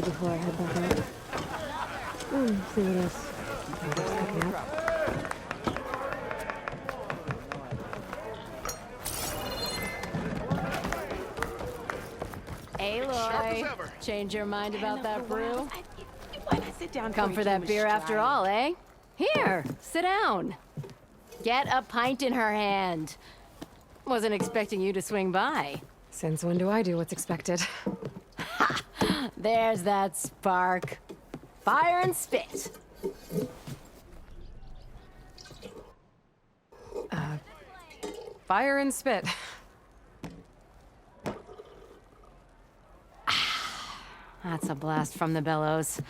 quickly before I head back out. See what else is cooking up. Aloy, change your mind about that brew? Why not sit down? Come for that beer after all, eh? Here, sit down. Get a pint in her hand. Wasn't expecting you to swing by. Since when do I do what's expected? Ha! There's that spark. Fire and spit. Fire and spit. That's a blast from the bellows.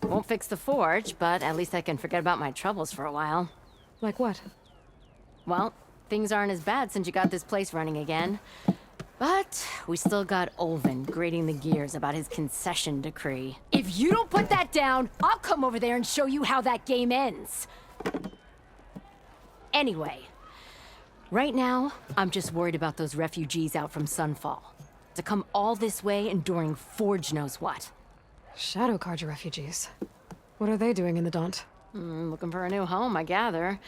Won't fix the forge, but at least I can forget about my troubles for a while. Like what? Well, things aren't as bad since you got this place running again. But we still got Olvin grating the gears about his concession decree. If you don't put that down, I'll come over there and show you how that game ends. Anyway, right now, I'm just worried about those refugees out from Sunfall. To come all this way enduring Forge knows what. Shadow Carja refugees. What are they doing in the Daunt? Looking for a new home, I gather.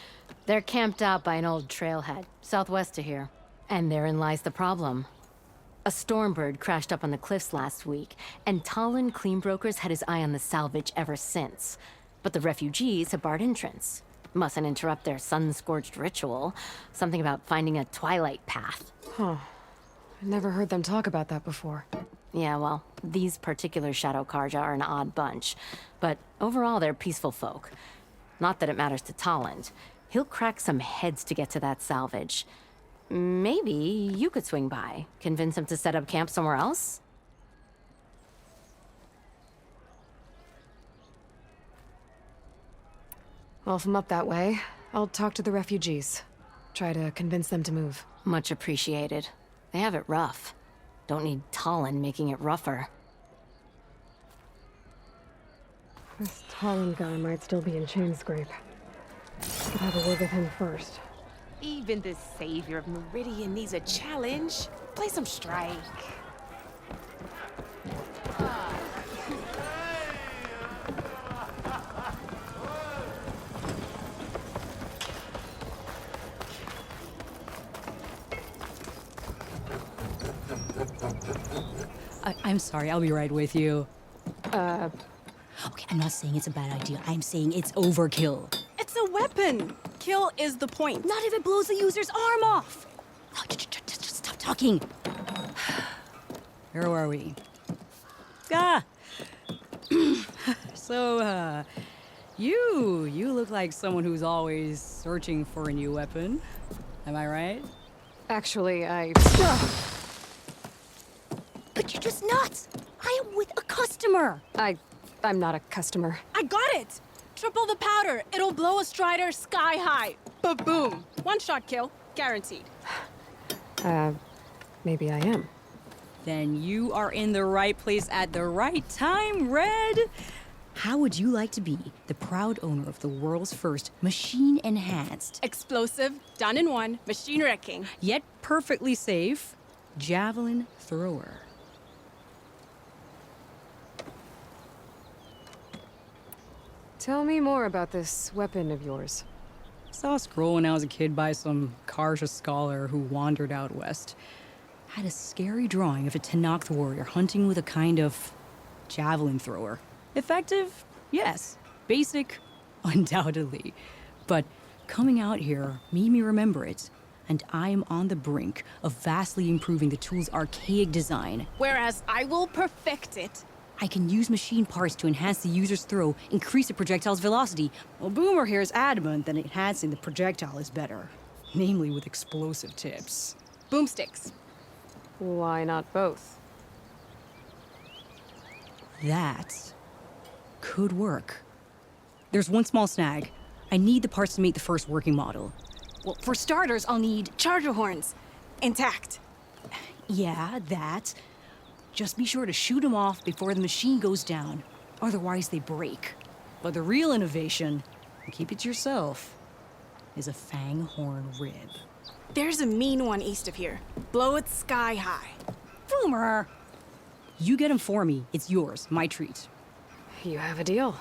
They're camped out by an old trailhead, southwest of here. And therein lies the problem. A Stormbird crashed up on the cliffs last week, and Talon Cleanbrokers had his eye on the salvage ever since. But the refugees have barred entrance. Mustn't interrupt their sun-scorched ritual. Something about finding a twilight path. Huh. I never heard them talk about that before. Yeah, well, these particular Shadow Carja are an odd bunch. But overall, they're peaceful folk. Not that it matters to Talon. He'll crack some heads to get to that salvage. Maybe you could swing by, convince him to set up camp somewhere else? Well, if I'm up that way, I'll talk to the refugees. Try to convince them to move. Much appreciated. They have it rough. Don't need Talon making it rougher. This Talon guy might still be in Chainscrape. Could have a word with him first. Even the savior of Meridian needs a challenge. Play some Strike. I'm sorry, I'll be right with you. Okay, I'm not saying it's a bad idea. I'm saying it's overkill. It's a weapon. Kill is the point. Not if it blows the user's arm off. No, just stop talking. Where are we? Ah! So, you look like someone who's always searching for a new weapon. Am I right? Actually, But you're just nuts. I am with a customer. I'm not a customer. I got it. Triple the powder. It'll blow a Strider sky high. Ba-boom. One shot kill. Guaranteed. Maybe I am. Then you are in the right place at the right time, Red. How would you like to be the proud owner of the world's first machine-enhanced, Explosive, done in one, machine wrecking. yet perfectly safe, javelin thrower? Tell me more about this weapon of yours. Saw a scroll when I was a kid by some Karja scholar who wandered out west. Had a scary drawing of a Tenakth warrior hunting with a kind of javelin thrower. Effective? Yes. Basic? Undoubtedly. But coming out here made me remember it, and I am on the brink of vastly improving the tool's archaic design. Whereas I will perfect it. I can use machine parts to enhance the user's throw, increase the projectile's velocity. Well, Boomer here is adamant that enhancing the projectile is better, namely with explosive tips. Boomsticks. Why not both? That could work. There's one small snag. I need the parts to make the first working model. Well, for starters, I'll need charger horns. Intact. Yeah, that. Just be sure to shoot them off before the machine goes down. Otherwise, they break. But the real innovation, and keep it to yourself, is a fang horn rib. There's a mean one east of here. Blow it sky high. Boomer! You get him for me, it's yours, my treat. You have a deal.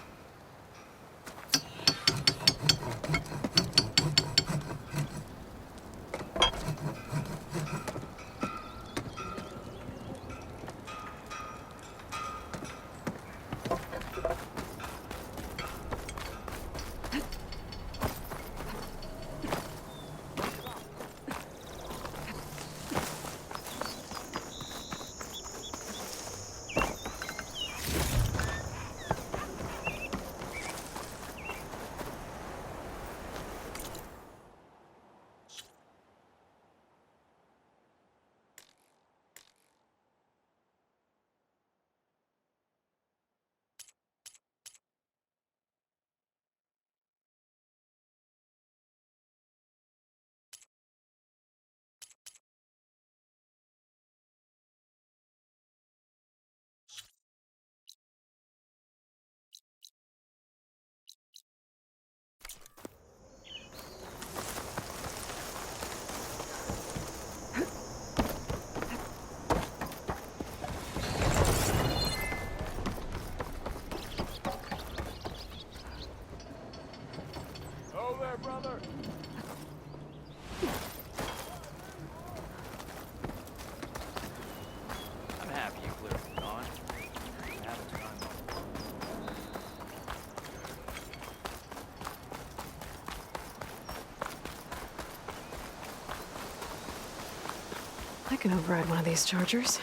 I can override one of these chargers.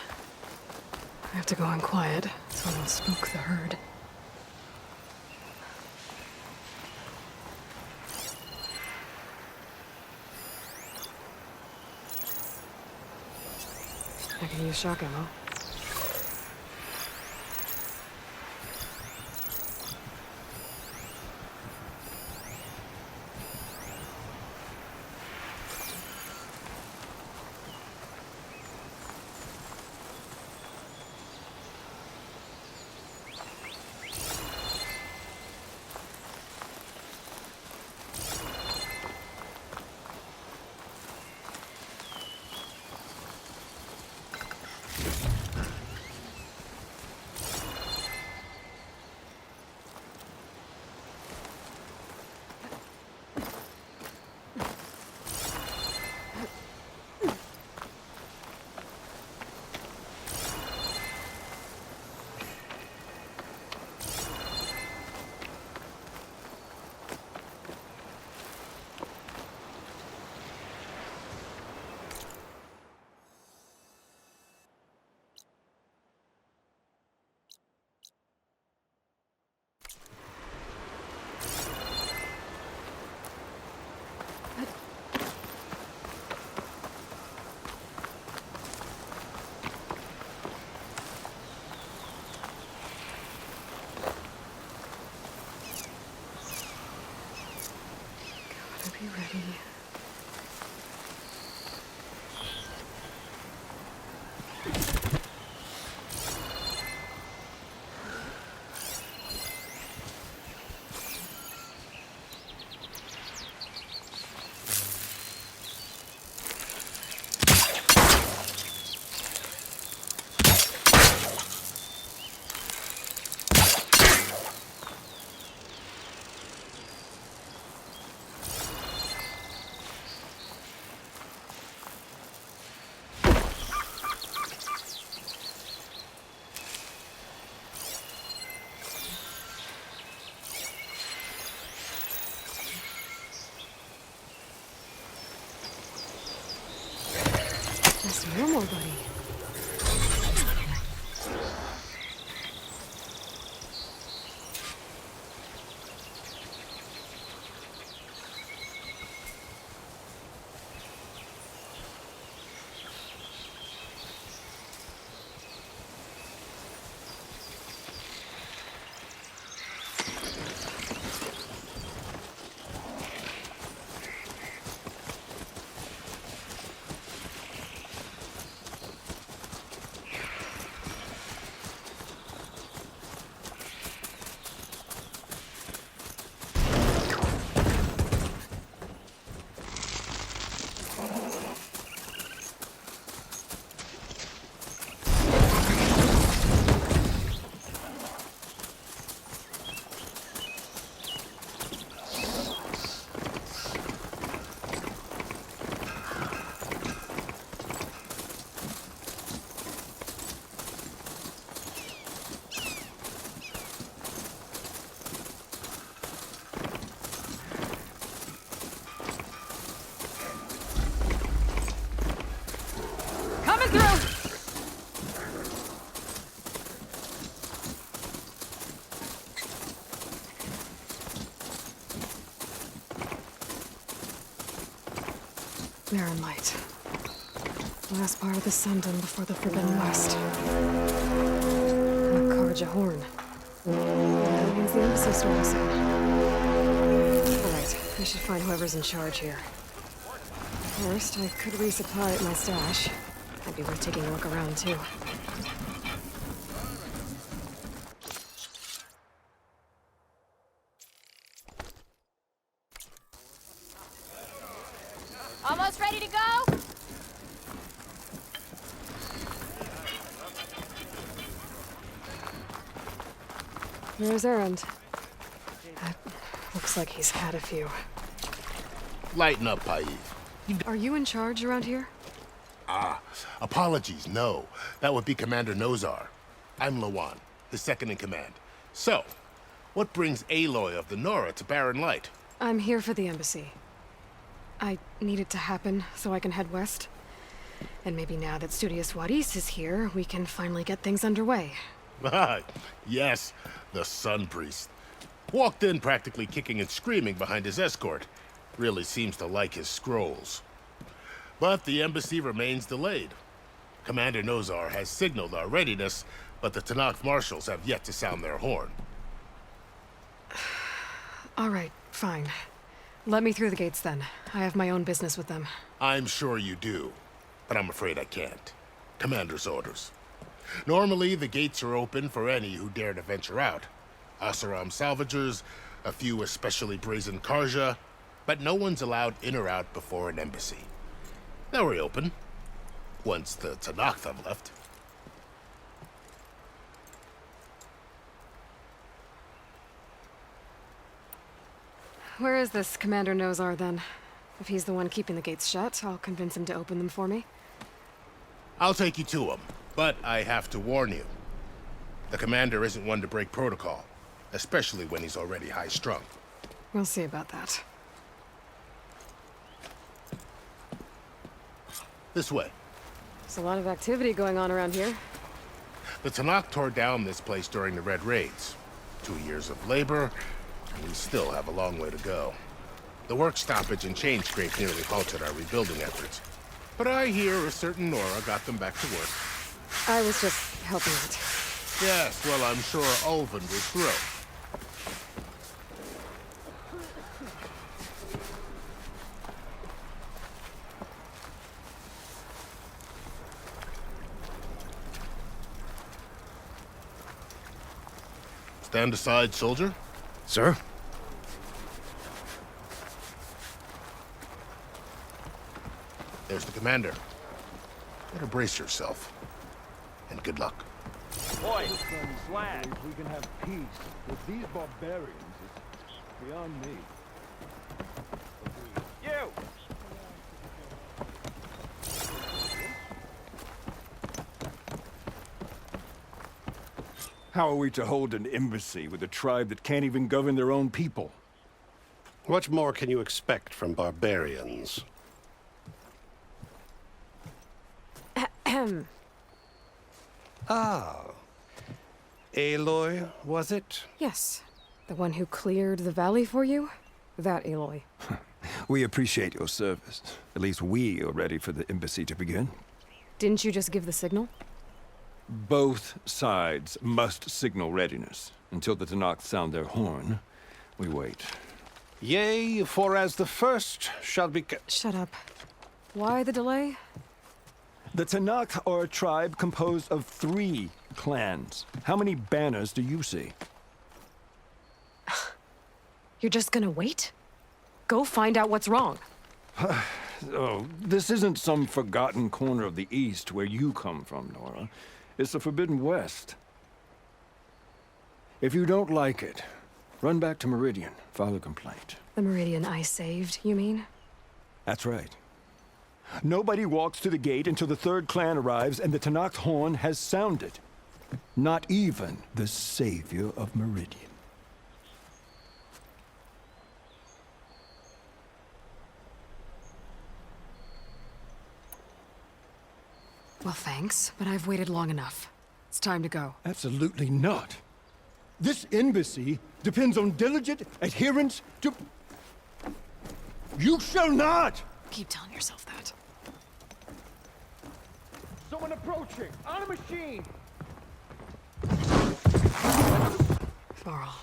I have to go in quiet, so I don't spook the herd. I can use shock ammo. Be ready. That's normal, buddy. Barren light. Last part of the sun done before the Forbidden West. A Karja horn. That means the embassy store soon. Alright, I should find whoever's in charge here. First, I could resupply at my stash. Might be worth taking a look around, too. Almost ready to go? There's Errand. Looks like he's had a few. Lighten up, Paiv. Are you in charge around here? Apologies, no. That would be Commander Nozar. I'm Lawan, his second in command. So, what brings Aloy of the Nora to Barren Light? I'm here for the embassy. I need it to happen so I can head west. And maybe now that Studious Wadis is here, we can finally get things underway. Yes, the Sun Priest. Walked in practically kicking and screaming behind his escort. Really seems to like his scrolls. But the embassy remains delayed. Commander Nozar has signaled our readiness, but the Tanakh marshals have yet to sound their horn. All right, fine. Let me through the gates then. I have my own business with them. I'm sure you do, but I'm afraid I can't. Commander's orders. Normally, the gates are open for any who dare to venture out. Asaram salvagers, a few especially brazen Karja, but no one's allowed in or out before an embassy. They'll reopen, once the Tanakh have left. Where is this Commander Nozar then? If he's the one keeping the gates shut, I'll convince him to open them for me. I'll take you to him, but I have to warn you. The commander isn't one to break protocol, especially when he's already high-strung. We'll see about that. This way. There's a lot of activity going on around here. The Tanakh tore down this place during the Red Raids. 2 years of labor, and we still have a long way to go. The work stoppage and chain scrape nearly halted our rebuilding efforts. But I hear a certain Nora got them back to work. I was just helping out. Yes, well, I'm sure Ulvin was thrilled. Stand aside, soldier. Sir? There's the commander. Better brace yourself. And good luck. Boys, we can have peace. With these barbarians, it's beyond me. You! How are we to hold an embassy with a tribe that can't even govern their own people? What more can you expect from barbarians? Ah. Aloy, was it? Yes. The one who cleared the valley for you? That Aloy. We appreciate your service. At least we are ready for the embassy to begin. Didn't you just give the signal? Both sides must signal readiness. Until the Tanakh sound their horn, we wait. Yea, for as the first shall be... Shut up. Why the delay? The Tanakh are a tribe composed of 3 clans. How many banners do you see? You're just gonna wait? Go find out what's wrong. Oh, this isn't some forgotten corner of the East where you come from, Nora. It's the Forbidden West. If you don't like it, run back to Meridian, file a complaint. The Meridian I saved, you mean? That's right. Nobody walks to the gate until the 3rd clan arrives and the Tanakh horn has sounded. Not even the savior of Meridian. Well, thanks, but I've waited long enough. It's time to go. Absolutely not. This embassy depends on diligent adherence to... You shall not Keep telling yourself that. Someone approaching! On a machine! Varl.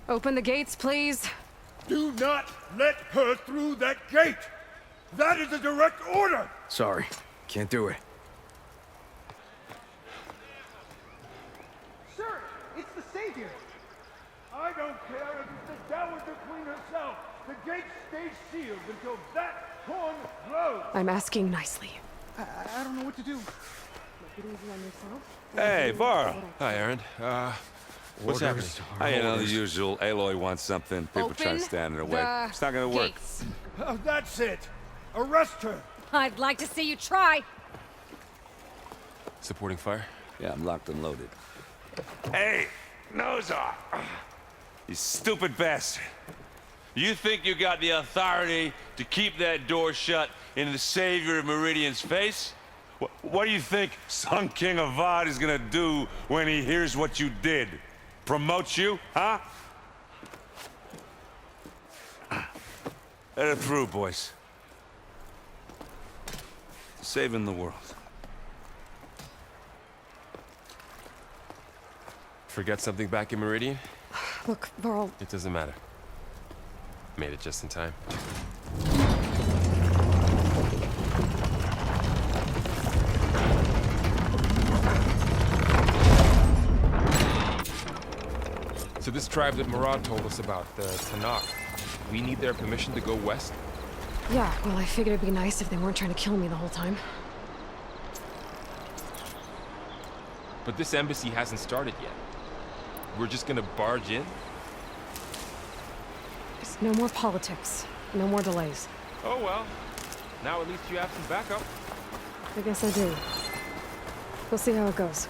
Open the gates, please. Do not let her through that gate! That is a direct order! Sorry, can't do it. Sir, it's the Savior! I don't care if it's the Dowager Queen herself! The gate stays sealed until that horn blows! I'm asking nicely. I don't know what to do. Hey, Varl. Hi, Aaron. What's happening? You know, the usual. Aloy wants something. People trying to stand in her way. It's not gonna work. Oh, that's it! Arrest her! I'd like to see you try. Supporting fire? Yeah, I'm locked and loaded. Hey, nose off. You stupid bastard. You think you got the authority to keep that door shut in the Savior of Meridian's face? What do you think Sun King Avad is gonna do when he hears what you did? Promote you, huh? Let it through, boys. Saving the world. Forget something back in Meridian? Look, Varl, It doesn't matter. Made it just in time. So this tribe that Murad told us about, the Tanakh, we need their permission to go west? yeah, well, I figured it'd be nice if they weren't trying to kill me the whole time. But this embassy hasn't started yet. We're just gonna barge in? Just no more politics. No more delays. Oh well. Now at least you have some backup. I guess I do. We'll see how it goes.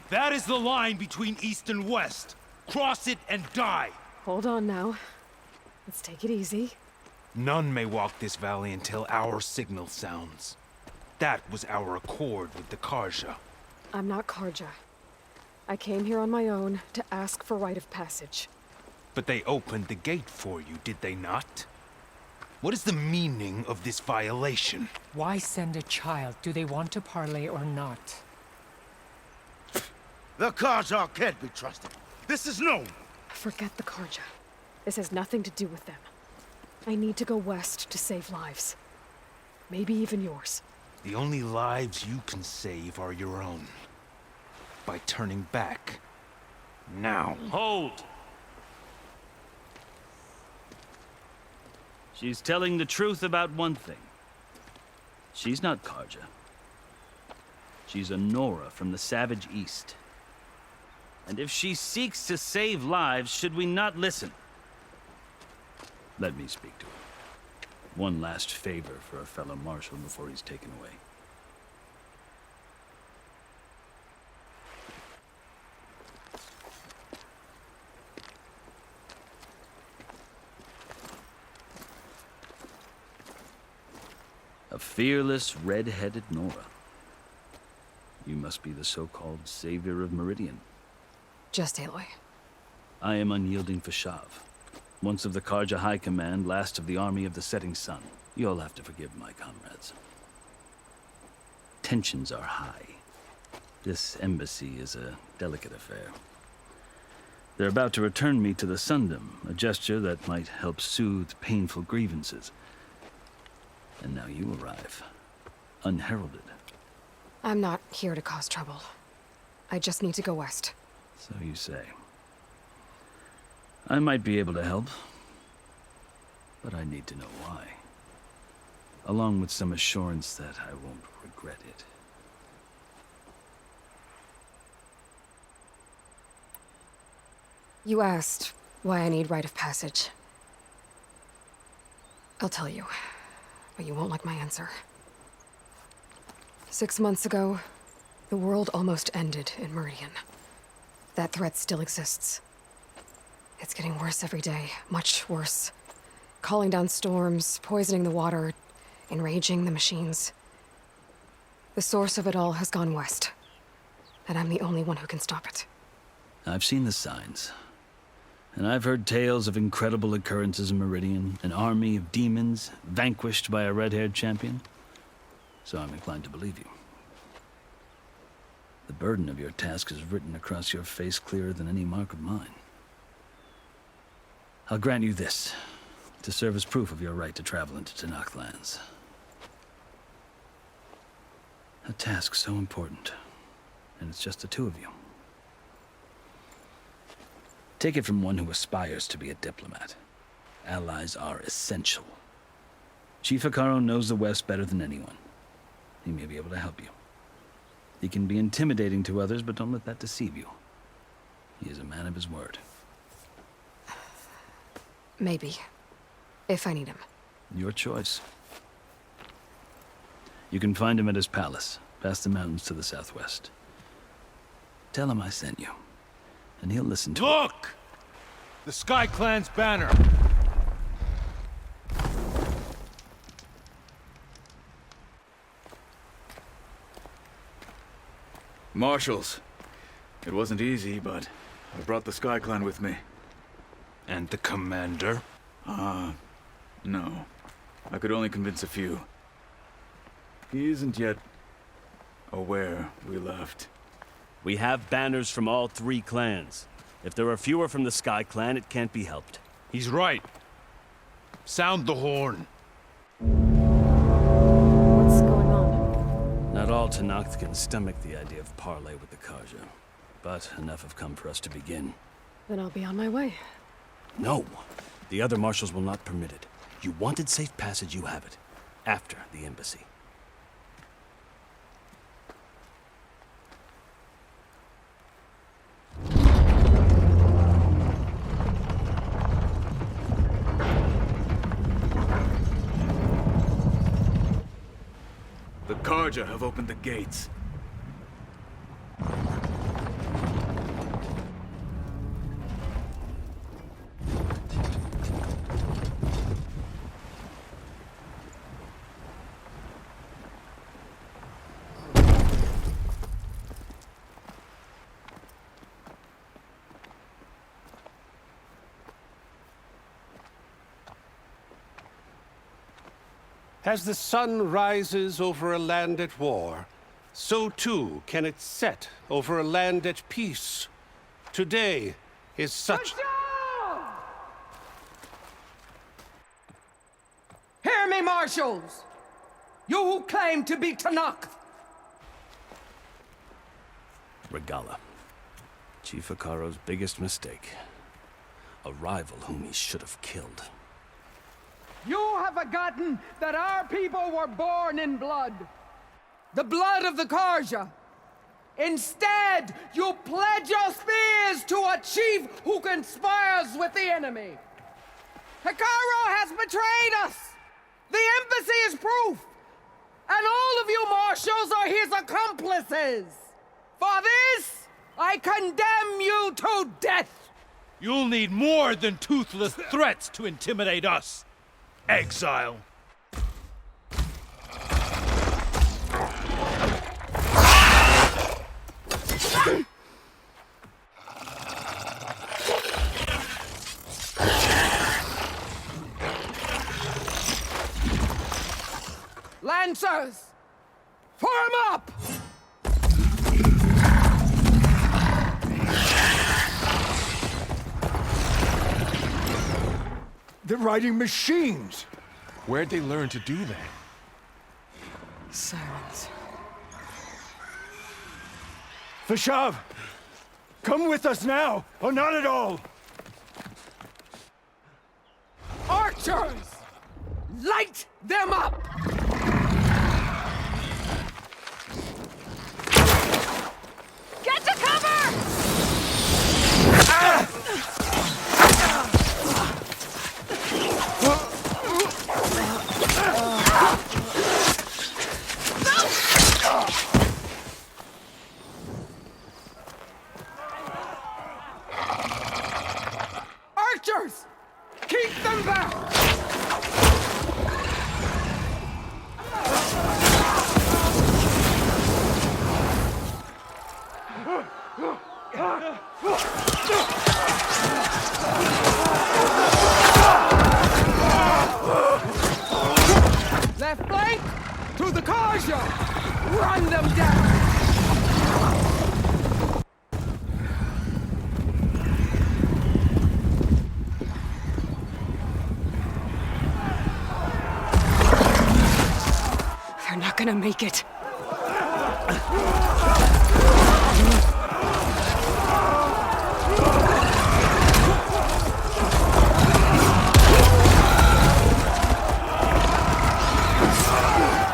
That is the line between East and West. Cross it and die. Hold on now. Let's take it easy. None may walk this valley until our signal sounds. That was our accord with the Karja. I'm not Karja. I came here on my own to ask for rite of passage. But they opened the gate for you, did they not? What is the meaning of this violation? Why send a child? Do they want to parley or not? The Karja can't be trusted. This is known. Forget the Karja. This has nothing to do with them. I need to go west to save lives. Maybe even yours. The only lives you can save are your own. By turning back. Now. Hold! She's telling the truth about one thing. She's not Karja. She's a Nora from the Savage East. And if she seeks to save lives, should we not listen? Let me speak to her. One last favor for a fellow marshal before he's taken away. A fearless, red-headed Nora. You must be the so-called savior of Meridian. Just Aloy. I am unyielding Fashav. Once of the Karja High Command, last of the army of the setting sun. You'll have to forgive my comrades. Tensions are high. This embassy is a delicate affair. They're about to return me to the Sundom, a gesture that might help soothe painful grievances. And now you arrive, unheralded. I'm not here to cause trouble. I just need to go west. So you say. I might be able to help, but I need to know why. Along with some assurance that I won't regret it. You asked why I need rite of passage. I'll tell you, but you won't like my answer. 6 months ago, the world almost ended in Meridian. That threat still exists. It's getting worse every day, much worse. Calling down storms, poisoning the water, enraging the machines. The source of it all has gone west, and I'm the only one who can stop it. I've seen the signs. And I've heard tales of incredible occurrences in Meridian, an army of demons vanquished by a red-haired champion. So I'm inclined to believe you. The burden of your task is written across your face clearer than any mark of mine. I'll grant you this, to serve as proof of your right to travel into Tenakth lands. A task so important, and it's just the two of you. Take it from one who aspires to be a diplomat. Allies are essential. Chief Hekarro knows the West better than anyone. He may be able to help you. He can be intimidating to others, but don't let that deceive you. He is a man of his word. Maybe. If I need him. Your choice. You can find him at his palace, past the mountains to the southwest. Tell him I sent you, and he'll listen to it. Look! The Sky Clan's banner! Marshals. It wasn't easy, but I brought the Sky Clan with me. And the commander? No. I could only convince a few. He isn't yet aware we left. We have banners from all 3 clans. If there are fewer from the Sky Clan, it can't be helped. He's right. Sound the horn. What's going on? Not all Tenakth can stomach the idea of parley with the Karja, but enough have come for us to begin. Then I'll be on my way. No! The other marshals will not permit it. You wanted safe passage, you have it. After the embassy. The Karja have opened the gates. As the sun rises over a land at war, so too can it set over a land at peace. Today is such... Hear me, marshals! You who claim to be Tenakth! Regala. Chief Hekarro's biggest mistake. A rival whom he should have killed. You have forgotten that our people were born in blood. The blood of the Karja. Instead, you pledge your spears to a chief who conspires with the enemy. Hekarro has betrayed us. The embassy is proof. And all of you marshals are his accomplices. For this, I condemn you to death. You'll need more than toothless threats to intimidate us. Exile. Lancers, form up! They're riding machines! Where'd they learn to do that? Sirens. Fashav! Come with us now, or not at all! Archers! Light them up! Get to cover! Ah! Run them down! They're not gonna make it.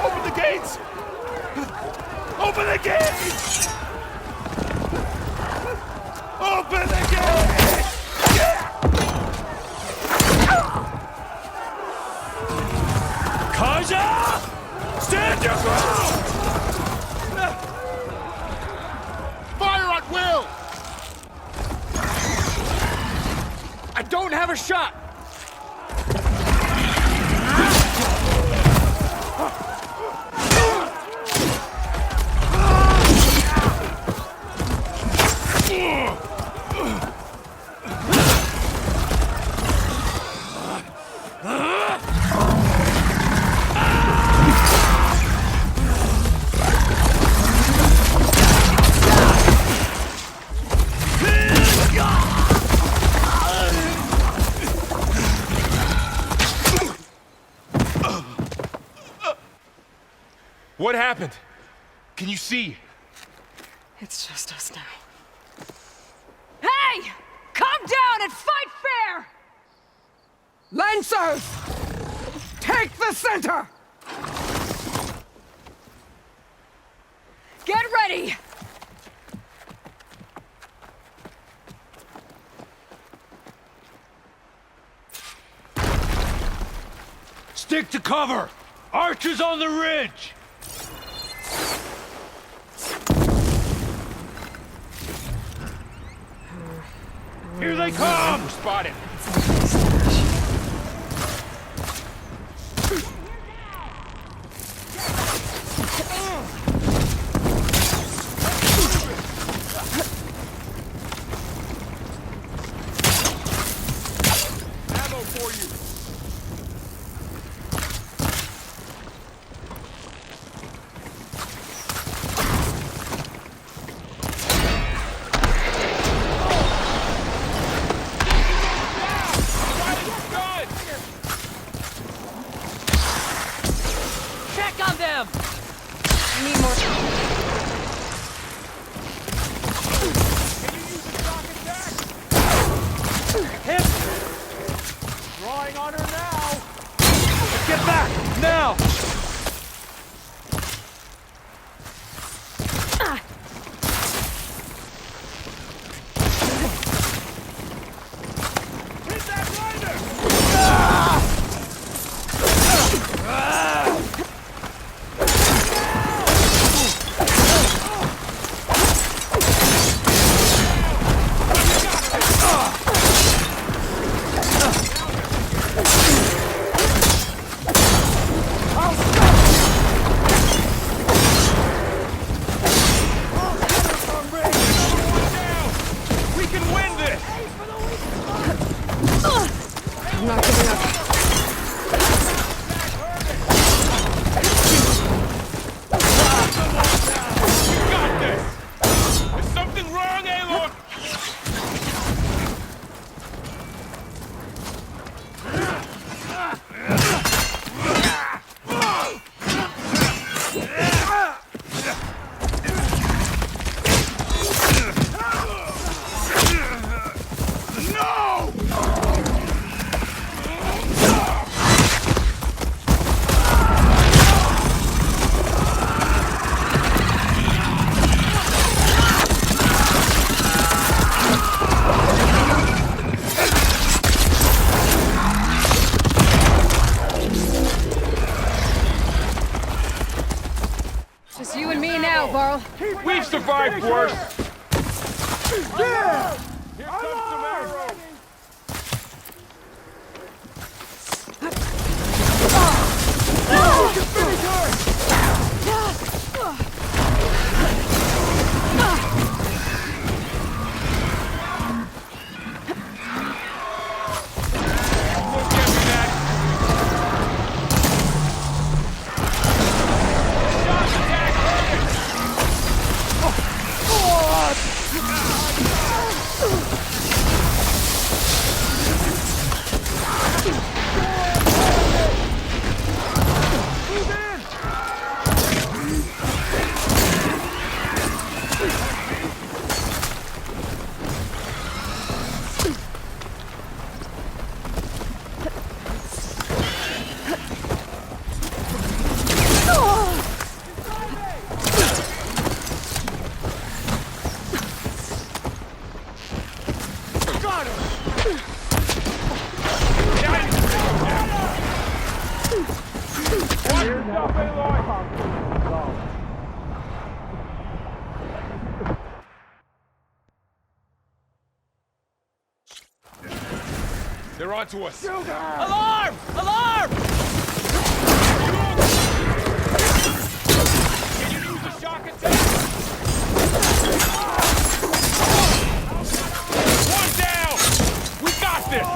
Open the gates! Open the gates! Open the gates! Kaja! Stand your ground! Fire at will! I don't have a shot! What happened? Can you see? It's just us now. Hey! Come down and fight fair! Lancers! Take the center! Get ready! Stick to cover! Archers on the ridge! Here they come! We're spotted. Ammo for you! Check on them! We need more. Hit! Drawing on her now! Get back! Now! Hit that rider! We can win this! I'm not giving up. You got this! Is something wrong, Aloy? No! Just you and me now, Varl. We've survived worse. Yeah! Here comes some arrows! They're onto us. Alarm! Alarm! Can you use a shock attack? One down! We got this!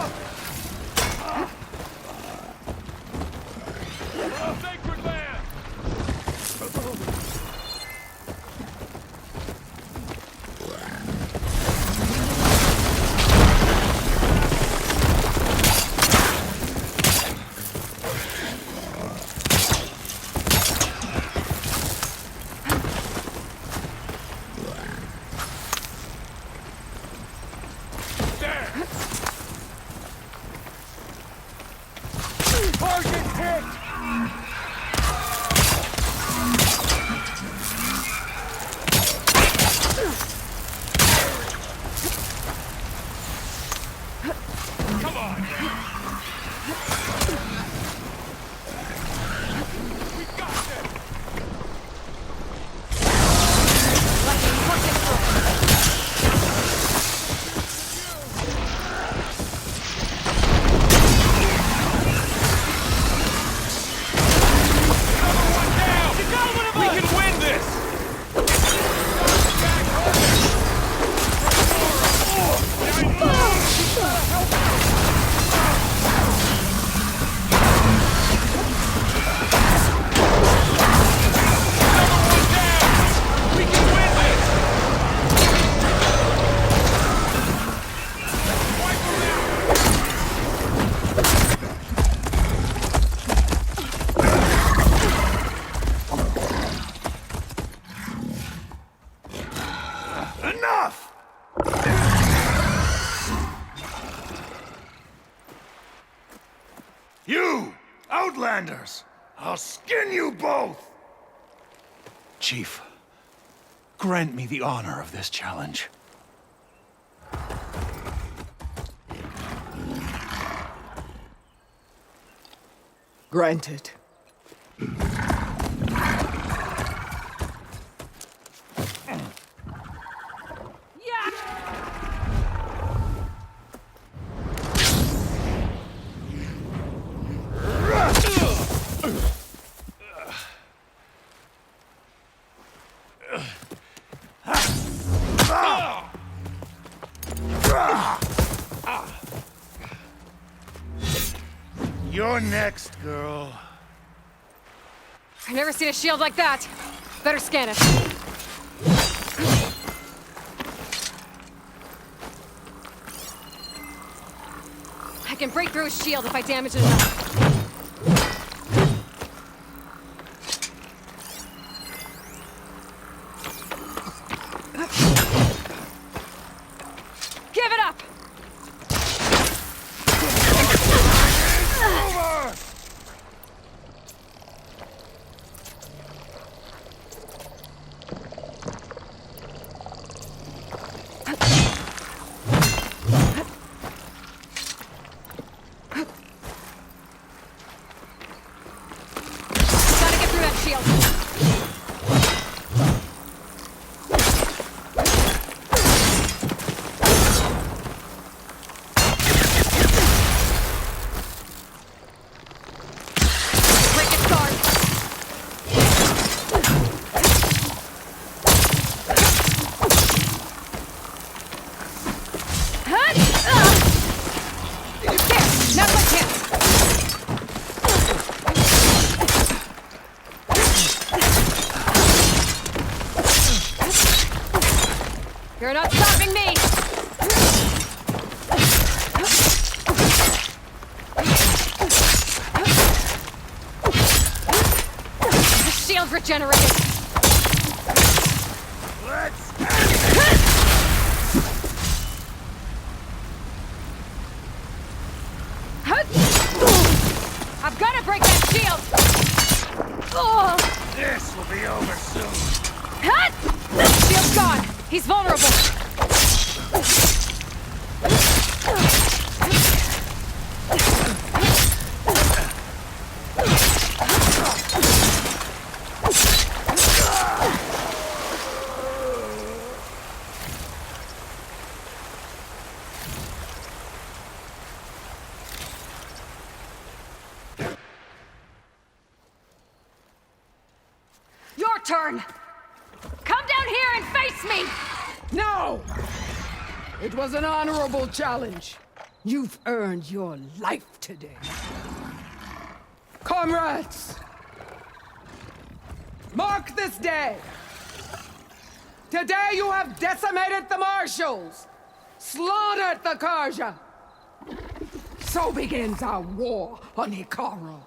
Sacred land! You! Outlanders! I'll skin you both! Chief, grant me the honor of this challenge. Granted. You're next, girl. I've never seen a shield like that. Better scan it. I can break through his shield if I damage it enough. Give it up! You're not stopping me! The shield regenerated! Let's I've got to break that shield! This will be over soon. Shield's gone! He's vulnerable! turn! Come down here and face me! No! It was an honorable challenge. You've earned your life today. Comrades! Mark this day! Today you have decimated the Marshals! Slaughtered the Karja! So begins our war on Hikaru.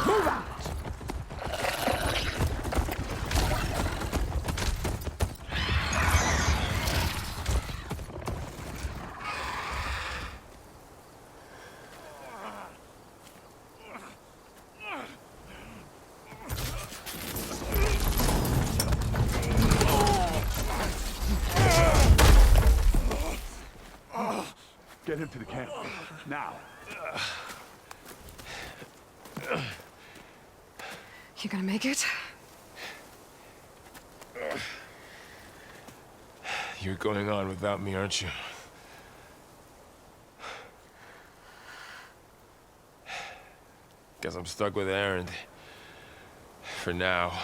Move out! Get him to the camp. Now. You gonna make it? You're going on without me, aren't you? Guess I'm stuck with Aaron. For now.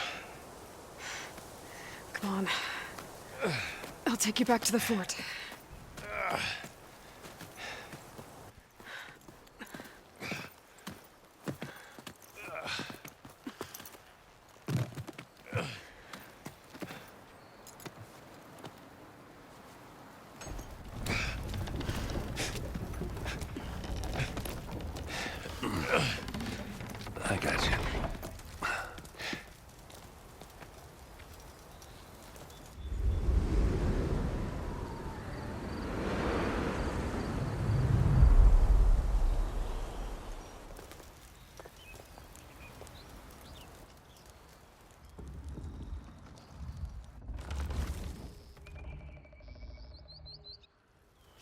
Come on. I'll take you back to the fort. I got you.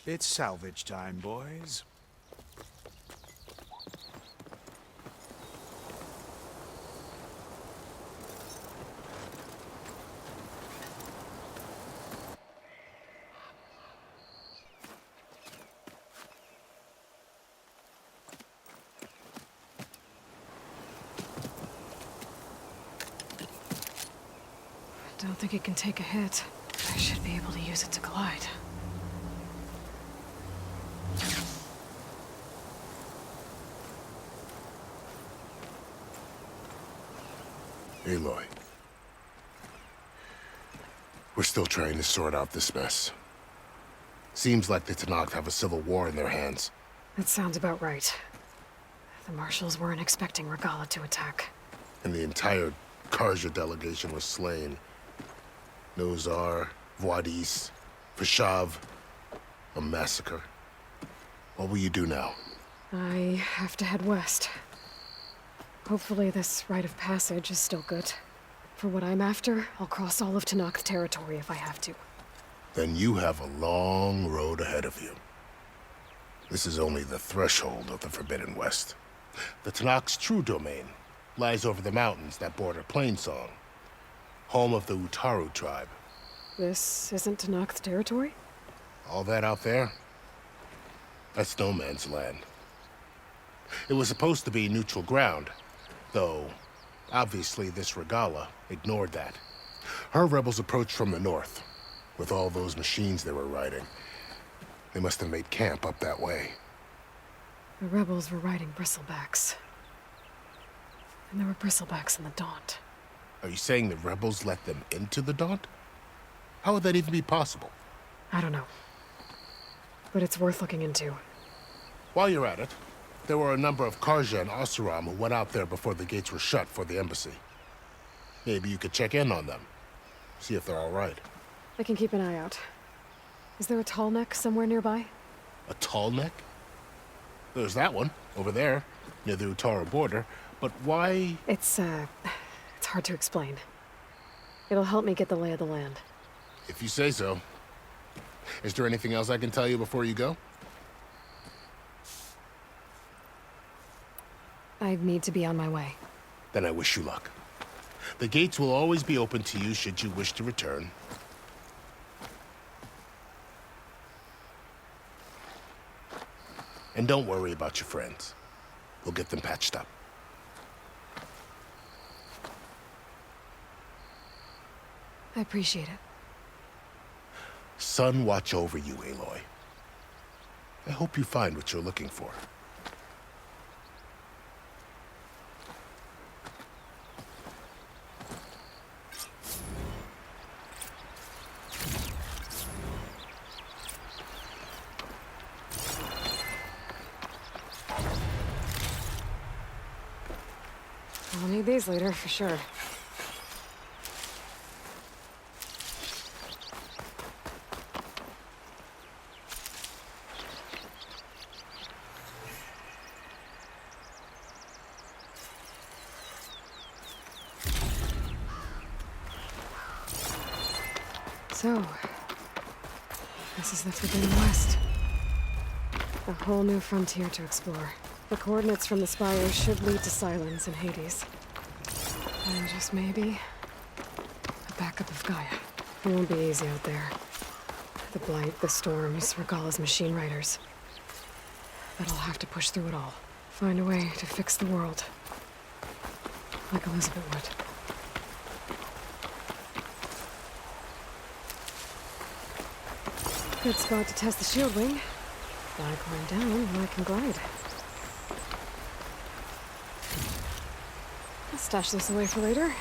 It's salvage time, boys. Don't think it can take a hit. I should be able to use it to glide. Aloy. We're still trying to sort out this mess. Seems like the Tenakth have a civil war in their hands. That sounds about right. The Marshals weren't expecting Regalla to attack. And the entire Karja delegation was slain. Nozar, Voidis, Vashav. A massacre. What will you do now? I have to head west. Hopefully this rite of passage is still good. For what I'm after, I'll cross all of Tenakth territory if I have to. Then you have a long road ahead of you. This is only the threshold of the Forbidden West. The Tenakth's true domain lies over the mountains that border Plainsong, home of the Utaru tribe. This isn't Tenakth territory? All that out there? That's no man's land. It was supposed to be neutral ground, though obviously this Regalla ignored that. Her rebels approached from the north, with all those machines they were riding. They must have made camp up that way. The rebels were riding bristlebacks. And there were bristlebacks in the Daunt. Are you saying the rebels let them into the Daunt? How would that even be possible? I don't know. But it's worth looking into. While you're at it, there were a number of Karja and Oseram who went out there before the gates were shut for the embassy. Maybe you could check in on them. See if they're all right. I can keep an eye out. Is there a tall neck somewhere nearby? A tall neck? There's that one, over there, near the Utaru border. But why? It's hard to explain. It'll help me get the lay of the land. If you say so. Is there anything else I can tell you before you go? I need to be on my way. Then I wish you luck. The gates will always be open to you should you wish to return. And don't worry about your friends. We'll get them patched up. I appreciate it. Sun watch over you, Aloy. I hope you find what you're looking for. I'll need these later, for sure. So, this is the Forbidden West. A whole new frontier to explore. The coordinates from the spires should lead to Silence and Hades. And just maybe, a backup of Gaia. It won't be easy out there. The Blight, the Storms, Regalla's machine riders. But I'll have to push through it all. Find a way to fix the world. Like Elizabeth would. Good spot to test the shield wing. Gotta climb down when I can glide. I'll stash this away for later.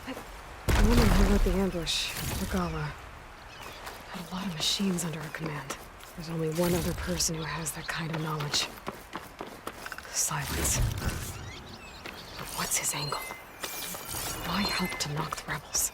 I wonder who led the ambush. Regalla had a lot of machines under her command. There's only one other person who has that kind of knowledge. Silence. But what's his angle? Why help to knock the rebels?